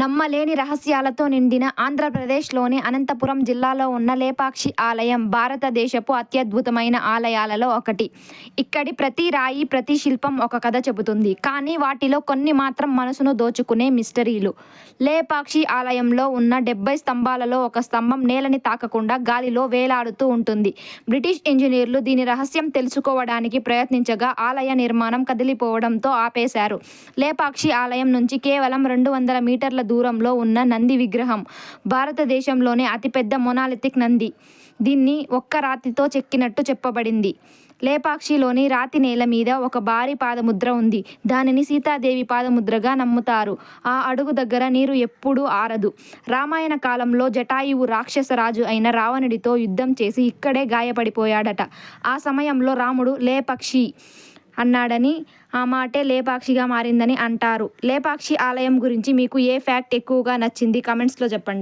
నమ్మలేని రహస్యాలతో నిండిన ఆంధ్రప్రదేశ్లోని అనంతపురం జిల్లాలో ఉన్న లేపాక్షి ఆలయం భారతదేశపు అత్యద్భుతమైన ఆలయాలలో ఒకటి. ఇక్కడి ప్రతి రాయి, ప్రతి శిల్పం ఒక కథ చెబుతుంది. కానీ వాటిలో కొన్ని మాత్రం మనసును దోచుకునే మిస్టరీలు. లేపాక్షి ఆలయంలో ఉన్న 70 స్తంభాలలో ఒక స్తంభం నేలని తాకకుండా గాలిలో వేలాడుతూ ఉంటుంది. బ్రిటిష్ ఇంజనీర్లు దీని రహస్యం తెలుసుకోవడానికి ప్రయత్నించగా ఆలయ నిర్మాణం కదిలిపోవడంతో ఆపేశారు. లేపాక్షి ఆలయం నుంచి కేవలం 200 మీటర్ల దూరంలో ఉన్న నంది విగ్రహం భారతదేశంలోనే అతిపెద్ద మొనాలిథిక్ నంది. దీన్ని ఒక్క రాతితో చెక్కినట్టు చెప్పబడింది. లేపాక్షిలోని రాతి నేల మీద ఒక భారీ పాదముద్ర ఉంది. దానిని సీతాదేవి పాదముద్రగా నమ్ముతారు. ఆ అడుగు దగ్గర నీరు ఎప్పుడూ ఆరదు. రామాయణ కాలంలో జటాయువు రాక్షసరాజు అయిన రావణుడితో యుద్ధం చేసి ఇక్కడే గాయపడిపోయాడట. ఆ సమయంలో రాముడు లేపక్షి అన్నాడని, ఆ మాటే లేపాక్షిగా మారిందని అంటారు. లేపాక్షి ఆలయం గురించి మీకు ఏ ఫ్యాక్ట్ ఎక్కువగా నచ్చింది? కమెంట్స్లో చెప్పండి.